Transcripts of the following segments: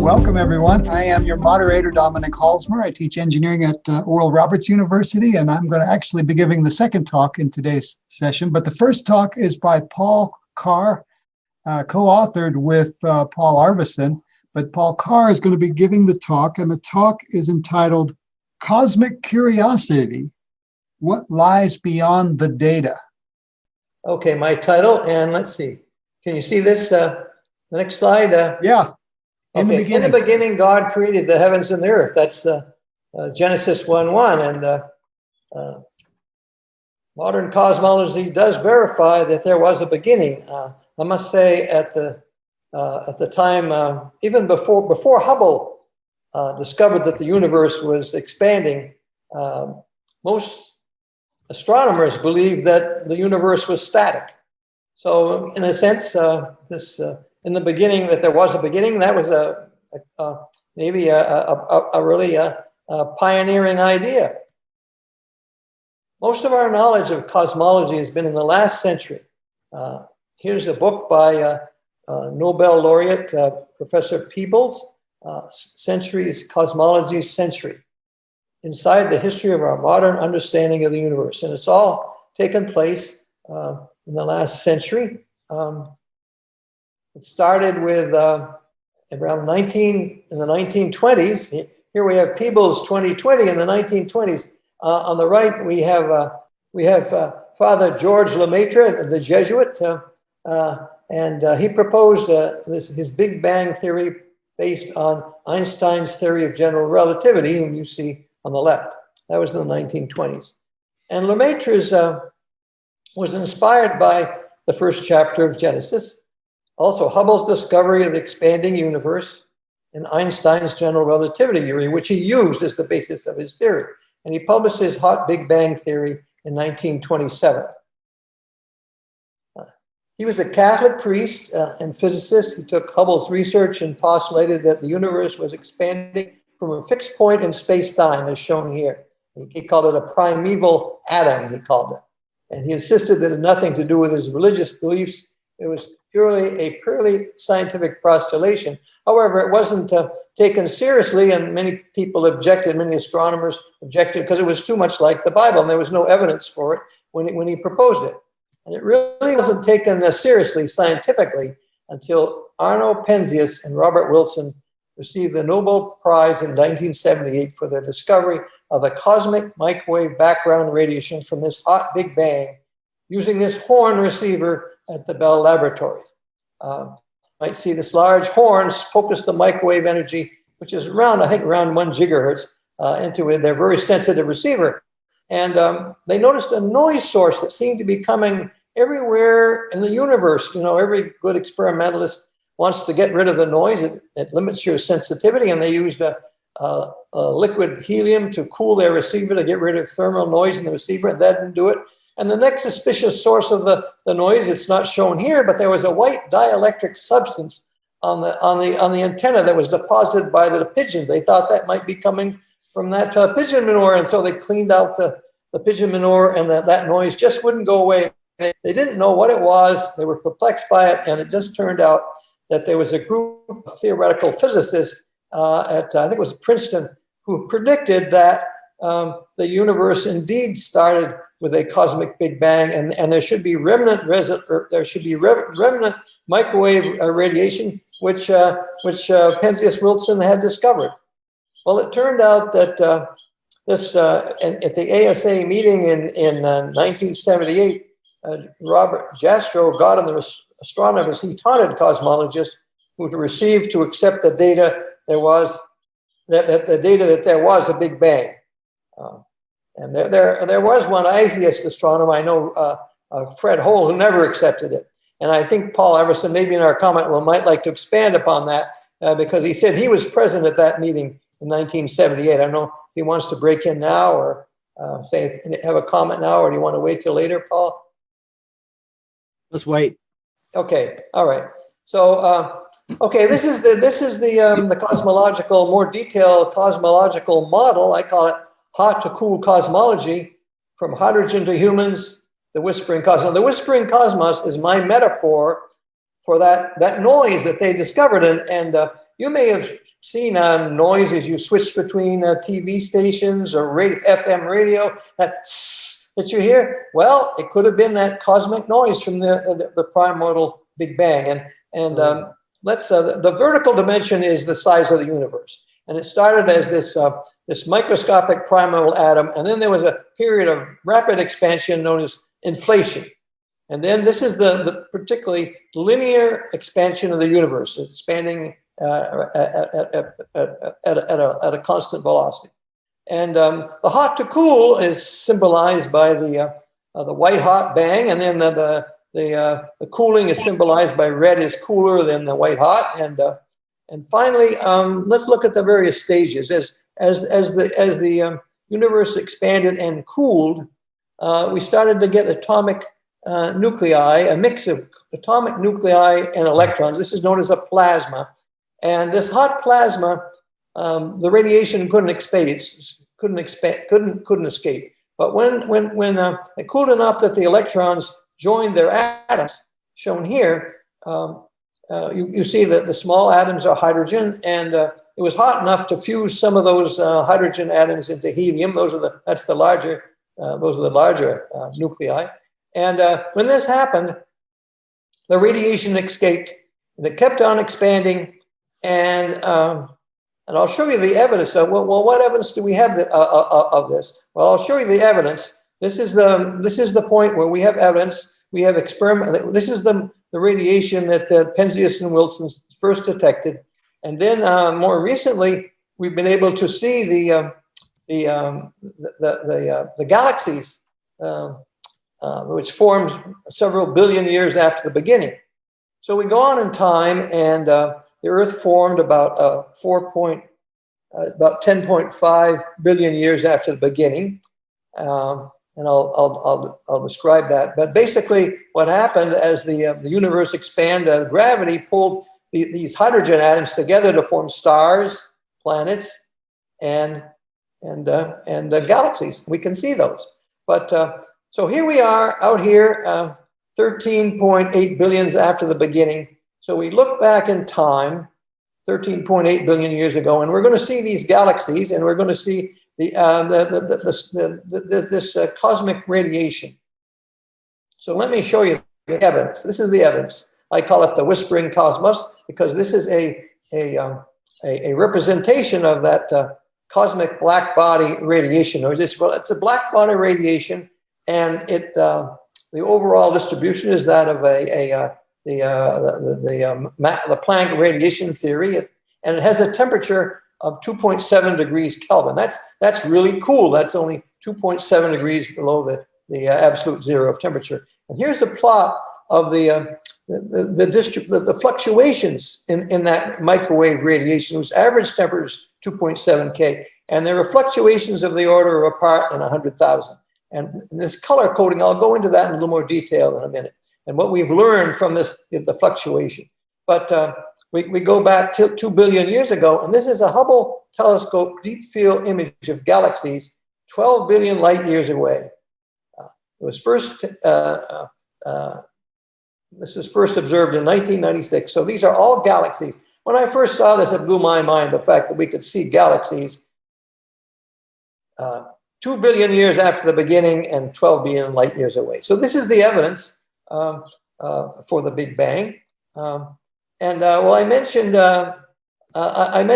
Welcome, everyone. I am your moderator, Dominic Halsmer. I teach engineering at Oral Roberts University, and I'm going to actually be giving the second talk in today's session. But the first talk is by Paul Carr, co-authored with Paul Arveson. But Paul Carr is going to be giving the talk, and the talk is entitled Cosmic Curiosity, What Lies Beyond the Data? Okay, my title, and let's see. Can you see this? The next slide? Yeah. In the beginning, God created the heavens and the earth. That's Genesis 1:1. And modern cosmology does verify that there was a beginning. I must say, at the time, even before Hubble discovered that the universe was expanding, most astronomers believed that the universe was static. So, in a sense, in the beginning, that there was a beginning, that was maybe a really pioneering idea. Most of our knowledge of cosmology has been in the last century. Here's a book by Nobel laureate Professor Peebles, Centuries, Cosmology's Century, Inside the History of Our Modern Understanding of the Universe. And it's all taken place in the last century. It started with around in the 1920s. Here we have Peebles 2020 in the 1920s. On the right, we have Father George Lemaitre, the Jesuit, and he proposed his Big Bang theory based on Einstein's theory of general relativity, whom you see on the left. That was in the 1920s. And Lemaitre's was inspired by the first chapter of Genesis, also Hubble's discovery of the expanding universe, and Einstein's general relativity theory, which he used as the basis of his theory. And he published his hot Big Bang theory in 1927. He was a Catholic priest and physicist. He took Hubble's research and postulated that the universe was expanding from a fixed point in space-time, as shown here. He called it a primeval atom, he called it. And he insisted that it had nothing to do with his religious beliefs. It was a purely scientific postulation. However, it wasn't taken seriously, and many people objected, many astronomers objected, because it was too much like the Bible, and there was no evidence for it when he proposed it. And it really wasn't taken seriously scientifically until Arno Penzias and Robert Wilson received the Nobel Prize in 1978 for their discovery of the cosmic microwave background radiation from this hot Big Bang using this horn receiver at the Bell Laboratories. Might see this large horn focus the microwave energy, which is around 1 gigahertz, into their very sensitive receiver. And they noticed a noise source that seemed to be coming everywhere in the universe. You know, every good experimentalist wants to get rid of the noise. It limits your sensitivity, and they used a liquid helium to cool their receiver to get rid of thermal noise in the receiver. That didn't do it. And the next suspicious source of the noise, it's not shown here, but there was a white dielectric substance on the antenna that was deposited by the pigeon. They thought that might be coming from that pigeon manure, and so they cleaned out the pigeon manure, and that noise just wouldn't go away. They didn't know what it was. They were perplexed by it, and it just turned out that there was a group of theoretical physicists at, I think it was Princeton, who predicted that the universe indeed started with a cosmic Big Bang, and there should be remnant microwave radiation, which Penzias Wilson had discovered. Well, it turned out that at the ASA meeting in 1978, Robert Jastrow got on the astronomers he taunted cosmologists who received to accept the data there was that there was a Big Bang. And there was one atheist astronomer I know, Fred Hole, who never accepted it. And I think Paul Arveson, maybe in our comment, might like to expand upon that because he said he was present at that meeting in 1978. I don't know if he wants to break in now or have a comment now, or do you want to wait till later, Paul? Let's wait. Okay. All right. So, okay, this is the cosmological, more detailed cosmological model. I call it hot to cool cosmology, from hydrogen to humans, the whispering cosmos. The whispering cosmos is my metaphor for that noise that they discovered. And you may have seen noise as you switch between TV stations or FM radio, that you hear. Well, it could have been that cosmic noise from the primordial Big Bang. And the vertical dimension is the size of the universe. And it started as this microscopic primordial atom, and then there was a period of rapid expansion known as inflation. And then this is the particularly linear expansion of the universe, expanding at a constant velocity. And the hot to cool is symbolized by the white hot bang, and then the cooling is symbolized by red is cooler than the white hot. And finally, let's look at the various stages. As the universe expanded and cooled, we started to get atomic nuclei, a mix of atomic nuclei and electrons. This is known as a plasma. And this hot plasma, the radiation couldn't escape. But when it cooled enough that the electrons joined their atoms, shown here, you see that the small atoms are hydrogen, and it was hot enough to fuse some of those hydrogen atoms into helium. Those are the larger nuclei. And when this happened, the radiation escaped, and it kept on expanding. And I'll show you the evidence. Well, what evidence do we have of this? Well, I'll show you the evidence. This is the point where we have evidence. We have experiment. This is the radiation that Penzias and Wilson first detected, and then more recently we've been able to see the galaxies, which formed several billion years after the beginning. So we go on in time, and the Earth formed about 10.5 billion years after the beginning. And I'll describe that. But basically, what happened as the universe expanded, gravity pulled these hydrogen atoms together to form stars, planets, and galaxies. We can see those. But so here we are out here, 13.8 billions after the beginning. So we look back in time, 13.8 billion years ago, and we're going to see these galaxies, and we're going to see this cosmic radiation. So let me show you the evidence. This is the evidence. I call it the whispering cosmos, because this is a representation of that cosmic black body radiation. It's a black body radiation, and the overall distribution is that of the Planck radiation theory, and it has a temperature of 2.7 degrees Kelvin. That's really cool. That's only 2.7 degrees below the absolute zero of temperature. And here's the plot of the fluctuations in that microwave radiation, whose average temperature is 2.7 K, and there are fluctuations of the order of a part in 100,000. And this color coding, I'll go into that in a little more detail in a minute, and what we've learned from the fluctuation. But we go back to 2 billion years ago, and this is a Hubble telescope deep field image of galaxies 12 billion light years away. It was first, this was first observed in 1996. So these are all galaxies. When I first saw this, it blew my mind, the fact that we could see galaxies 2 billion years after the beginning and 12 billion light years away. So this is the evidence for the Big Bang. Well, I mentioned I'm going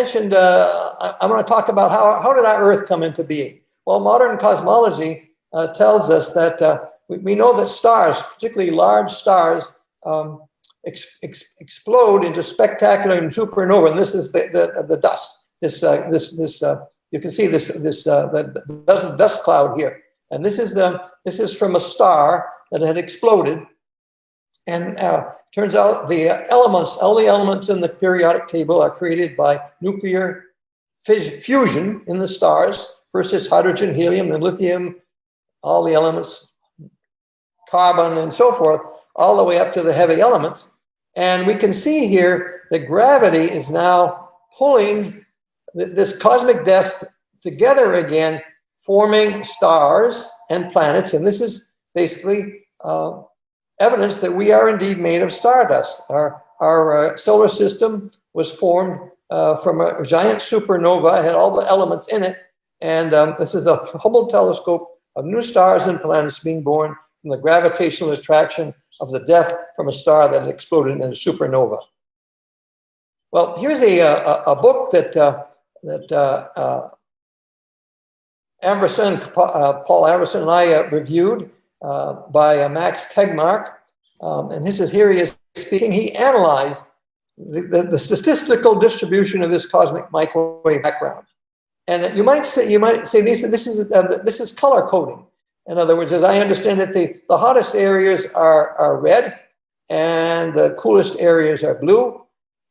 to talk about how did our Earth come into being. Well, modern cosmology tells us that we know that stars, particularly large stars, explode into spectacular supernova, and this is the dust. You can see the dust cloud here, and this is from a star that had exploded. And turns out all the elements in the periodic table are created by nuclear fusion in the stars. First it's hydrogen, helium, then lithium, all the elements, carbon, and so forth, all the way up to the heavy elements. And we can see here that gravity is now pulling this cosmic dust together again, forming stars and planets. And this is basically evidence that we are indeed made of stardust. Our solar system was formed from a giant supernova. It had all the elements in it. And this is a Hubble telescope of new stars and planets being born from the gravitational attraction of the death from a star that had exploded in a supernova. Well, here's a book that Paul Arveson and I reviewed by Max Tegmark. And here he is speaking. He analyzed the statistical distribution of this cosmic microwave background. And you might say this is color coding. In other words, as I understand it, the hottest areas are red and the coolest areas are blue.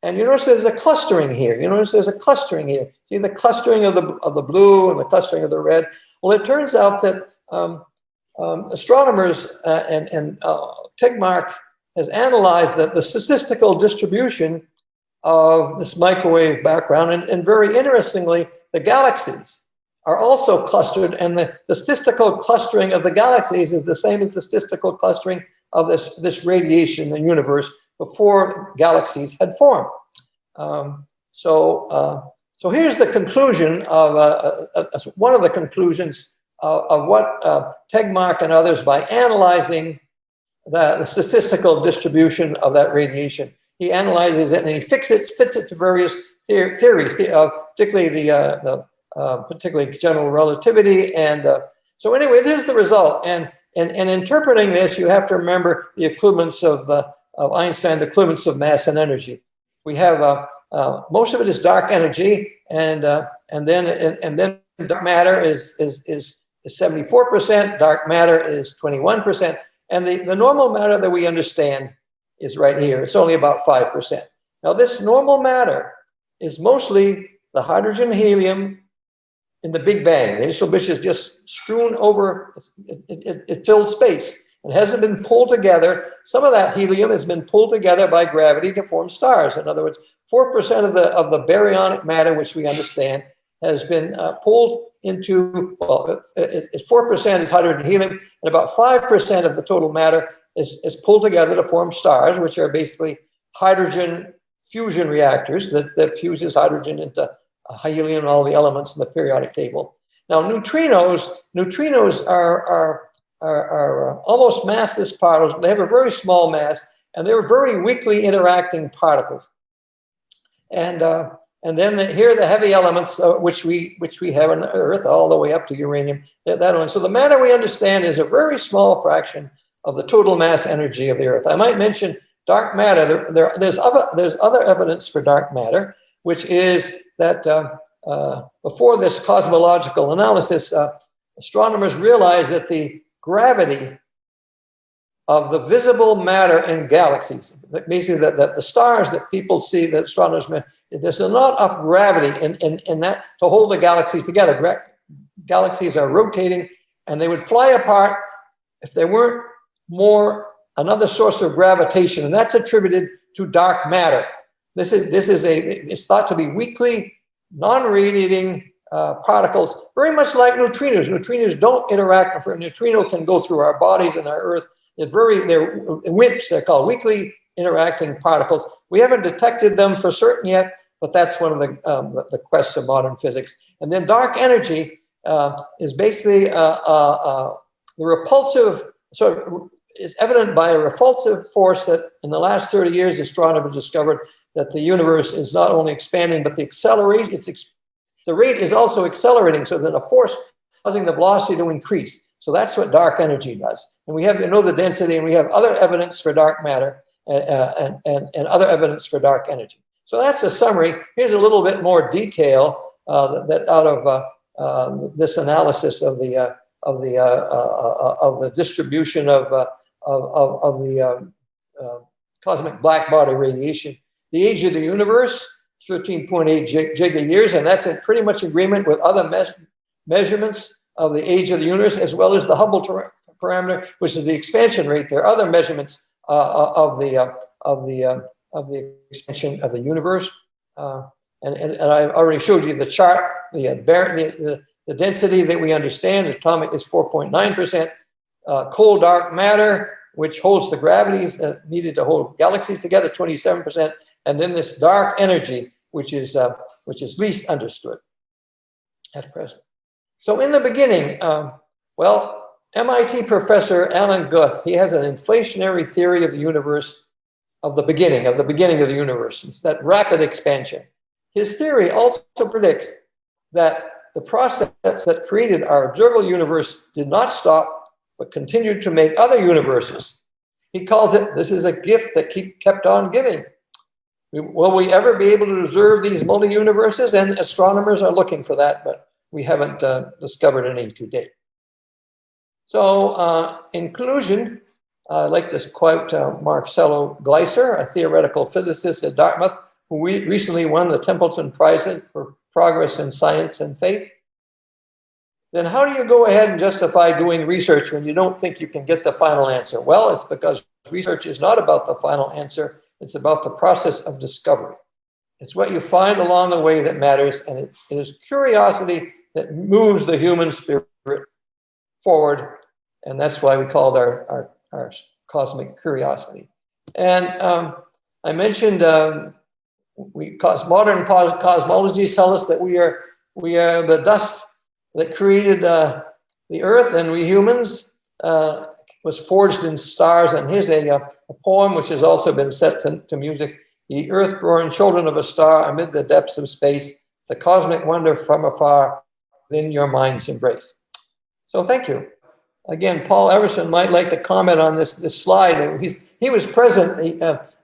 And you notice there's a clustering here. See the clustering of the blue and the clustering of the red. Well, it turns out that astronomers and Tegmark has analyzed the statistical distribution of this microwave background. And very interestingly, the galaxies are also clustered, and the statistical clustering of the galaxies is the same as the statistical clustering of this radiation in the universe before galaxies had formed. So here's the conclusion of one of the conclusions of what Tegmark and others, by analyzing the statistical distribution of that radiation, he analyzes it and he fits it to various theories, particularly general relativity. And so anyway, this is the result. And interpreting this, you have to remember the equivalence of Einstein, the equivalence of mass and energy. We have most of it is dark energy, and then dark matter is 74%. Dark matter is 21%, and the normal matter that we understand is right here. It's only about 5%. Now, this normal matter is mostly the hydrogen, helium in the Big Bang. The initial bit is just strewn over. It fills space. It hasn't been pulled together. Some of that helium has been pulled together by gravity to form stars. In other words, 4% of the baryonic matter, which we understand, has been pulled into, 4% is hydrogen helium, and about 5% of the total matter is pulled together to form stars, which are basically hydrogen fusion reactors that fuses hydrogen into helium and all the elements in the periodic table. Now, neutrinos are almost massless particles. They have a very small mass, and they're very weakly interacting particles. And then here are the heavy elements which we have on the Earth, all the way up to uranium. That one. So the matter we understand is a very small fraction of the total mass energy of the Earth. I might mention dark matter. There's other evidence for dark matter, which is that before this cosmological analysis, astronomers realized that the gravity of the visible matter in galaxies, basically that the stars that people see, that astronomers, there's not enough gravity in that to hold the galaxies together. Galaxies are rotating, and they would fly apart if there weren't another source of gravitation, and that's attributed to dark matter. It's thought to be weakly non-radiating particles, very much like neutrinos. Neutrinos don't interact. If a neutrino can go through our bodies and our Earth, they're WIMPs. They're called weakly interacting particles. We haven't detected them for certain yet, but that's one of the quests of modern physics. And then dark energy is basically the repulsive is evident by a repulsive force that in the last 30 years, astronomers discovered that the universe is not only expanding, but the rate is also accelerating, so there's a force causing the velocity to increase. So that's what dark energy does. And we know the density, and we have other evidence for dark matter and other evidence for dark energy. So that's a summary. Here's a little bit more detail that out of this analysis of the distribution of the cosmic black body radiation. The age of the universe, 13.8 gigayears, and that's in pretty much agreement with other measurements of the age of the universe, as well as the Hubble parameter, which is the expansion rate. There are other measurements of the expansion of the universe, and I've already showed you the chart. The density that we understand, atomic, is 4.9%. Cold dark matter which holds the gravities needed to hold galaxies together, 27%, and then this dark energy, which is least understood at present. So in the beginning, well, MIT professor Alan Guth, he has an inflationary theory of the universe, of the beginning of the universe. It's that rapid expansion. His theory also predicts that the process that created our observable universe did not stop, but continued to make other universes. He calls it, this is a gift that kept on giving. Will we ever be able to observe these multi-universes? And astronomers are looking for that, but we haven't discovered any to date. So in conclusion, I'd like to quote Marcelo Gleiser, a theoretical physicist at Dartmouth, who recently won the Templeton Prize for Progress in Science and Faith. Then how do you go ahead and justify doing research when you don't think you can get the final answer? Well, it's because research is not about the final answer. It's about the process of discovery. It's what you find along the way that matters, and it is curiosity that moves the human spirit forward, and that's why we called our cosmic curiosity. And I mentioned modern cosmology tells us that we are the dust that created the earth, and we humans was forged in stars. And here's a poem which has also been set to music. Ye earth-born children of a star, amid the depths of space, the cosmic wonder from afar, within your mind's embrace. So thank you. Again, Paul Arveson might like to comment on this slide. He was present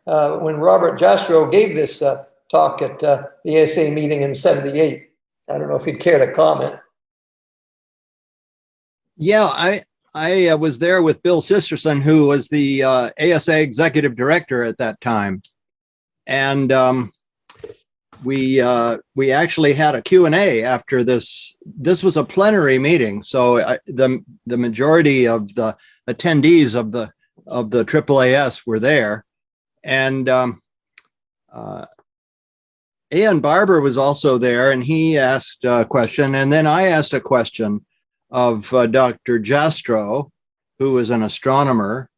when Robert Jastrow gave this talk at the ASA meeting in '78. I don't know if he'd care to comment. Yeah, I was there with Bill Sisterson, who was the ASA executive director at that time. And we actually had a Q&A after this. This was a plenary meeting, so the majority of the attendees of the AAAS were there, and Ian Barber was also there, and he asked a question, and then I asked a question of Dr. Jastrow, who was an astronomer.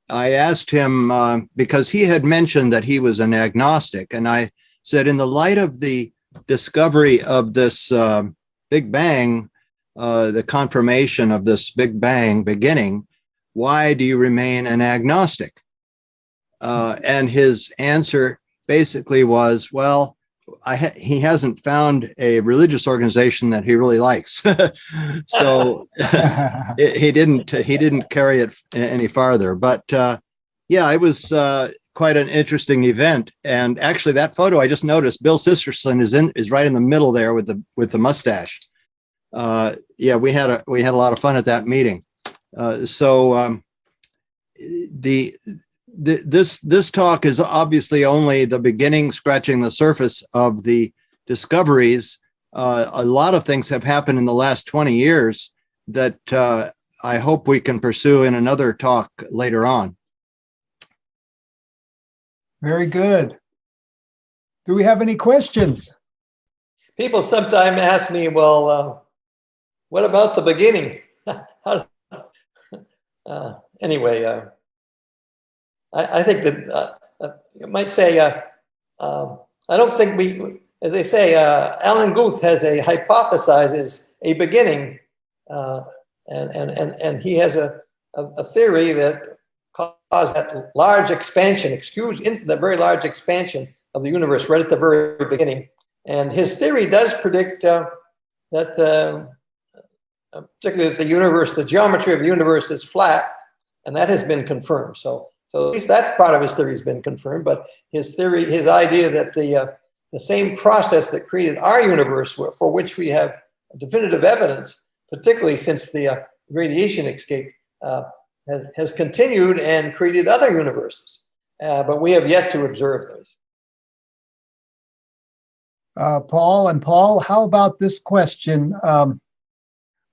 I asked him because he had mentioned that he was an agnostic, and I said, in the light of the discovery of this Big Bang, the confirmation of this Big Bang beginning, why do you remain an agnostic? And his answer basically was, well, he hasn't found a religious organization that he really likes. So he didn't carry it any farther. But yeah, it was quite an interesting event. And actually, that photo I just noticed, Bill Sisterson is right in the middle there with the mustache. Yeah, we had a lot of fun at that meeting. This talk is obviously only the beginning, scratching the surface of the discoveries. A lot of things have happened in the last 20 years that I hope we can pursue in another talk later on. Very good. Do we have any questions? People sometimes ask me, well, what about the beginning? Anyway, I think that you might say, I don't think as they say, Alan Guth has hypothesizes a beginning, and he has a theory that caused that large expansion, the very large expansion of the universe right at the very beginning. And his theory does predict that particularly that the universe, the geometry of the universe is flat, and that has been confirmed. So at least that part of his theory has been confirmed, but his idea that the same process that created our universe, for which we have definitive evidence, particularly since the radiation escape, has continued and created other universes, but we have yet to observe those. Paul, how about this question?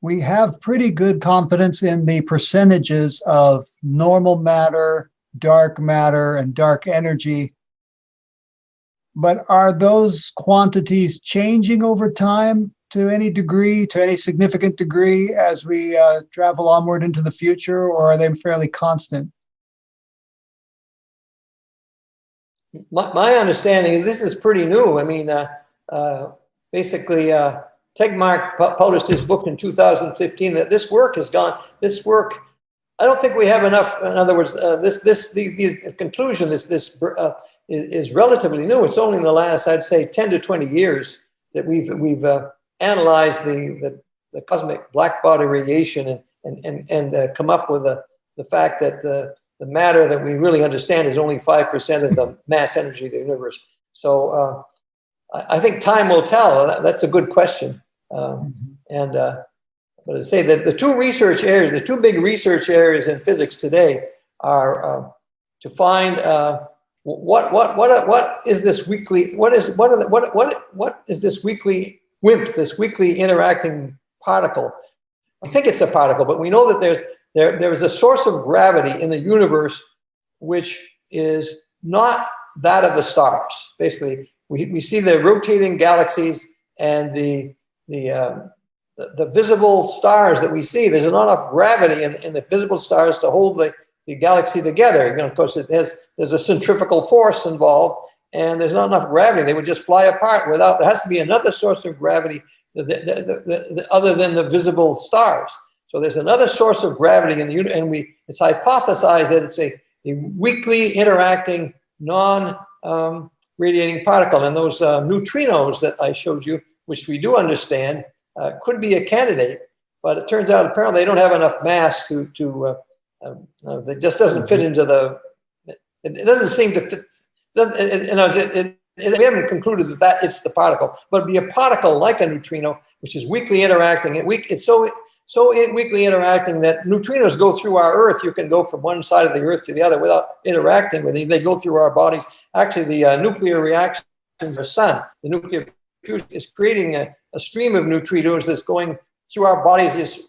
We have pretty good confidence in the percentages of normal matter, dark matter, and dark energy. But are those quantities changing over time to any degree, to any significant degree, as we travel onward into the future, or are they fairly constant? my understanding is this is pretty new. I mean, basically, Tegmark published his book in 2015 that this work has gone. This work, I don't think we have enough. In other words, the conclusion is relatively new. It's only in the last, I'd say, 10 to 20 years that we've analyzed the cosmic black body radiation and come up with the fact that the matter that we really understand is only 5% of the mass energy of the universe. So I think time will tell. That's a good question. But I say that the two big research areas in physics today are to find what is this weakly WIMP, this weakly interacting particle. I think it's a particle, but we know that there is a source of gravity in the universe which is not that of the stars. Basically, we see the rotating galaxies and the visible stars that we see. There's not enough gravity in the visible stars to hold the galaxy together. You know, of course, there's a centrifugal force involved, and there's not enough gravity. They would just fly apart there has to be another source of gravity other than the visible stars. So there's another source of gravity in the universe, and it's hypothesized that it's a weakly interacting, non-radiating particle. And those neutrinos that I showed you, which we do understand, could be a candidate, but it turns out apparently they don't have enough mass that just doesn't fit into it doesn't seem to fit. We haven't concluded that it's the particle, but it'd be a particle like a neutrino, which is weakly interacting. It's so weakly interacting that neutrinos go through our Earth. You can go from one side of the Earth to the other without interacting with it. They go through our bodies. Actually, the nuclear reactions of the sun, the nuclear fusion, is creating a stream of neutrinos that's going through our bodies, is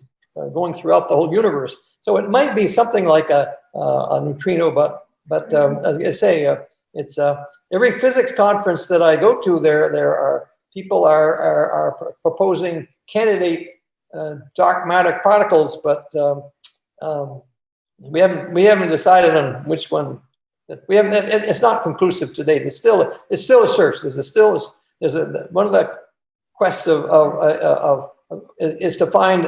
going throughout the whole universe. So it might be something like a neutrino, but as I say, it's every physics conference that I go to, there are people are proposing candidate dark matter particles, but we haven't decided on which one. It's not conclusive to date. It's still a search. One of the quests is to find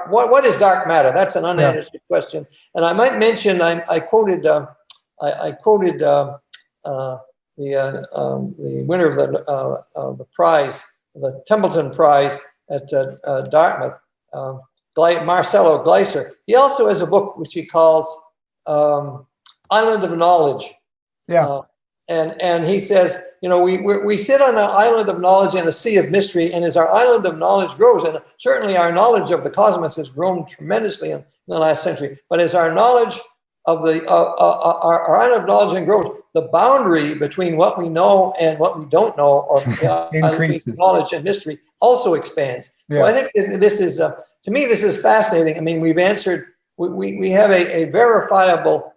what is dark matter. That's an unanswered question. And I might mention I quoted the winner of the prize, the Templeton Prize at Dartmouth, Marcelo Gleiser. He also has a book which he calls Island of Knowledge. And he says, you know, we sit on an island of knowledge and a sea of mystery, and as our island of knowledge grows, and certainly our knowledge of the cosmos has grown tremendously in the last century, but as our knowledge of our island of knowledge and growth, the boundary between what we know and what we don't know, or increases. Knowledge and mystery, also expands. So I think this is, to me, this is fascinating. I mean, we've answered, we have a verifiable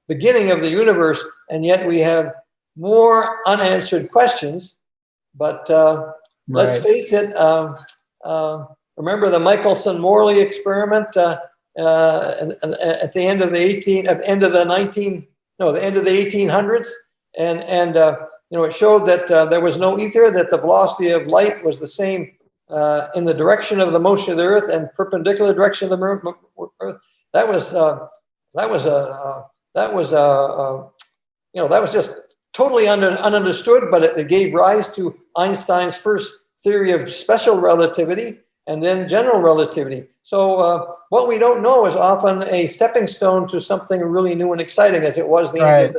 beginning of the universe, and yet we have more unanswered questions. But let's face it, remember the Michelson-Morley experiment at the end of the 1800s, and you know, it showed that there was no ether, that the velocity of light was the same in the direction of the motion of the Earth and perpendicular direction of the Earth. That was just totally ununderstood, but it gave rise to Einstein's first theory of special relativity and then general relativity. So what we don't know is often a stepping stone to something really new and exciting, as it was the end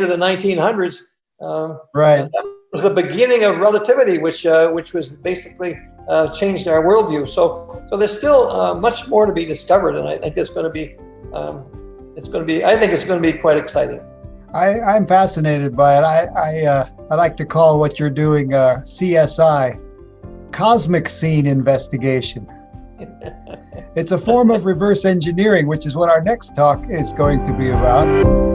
of the 1900s. That was the beginning of relativity, which was basically changed our worldview. So there's still much more to be discovered, and I think it's going to be quite exciting. I'm fascinated by it. I like to call what you're doing CSI, Cosmic Scene Investigation. It's a form of reverse engineering, which is what our next talk is going to be about.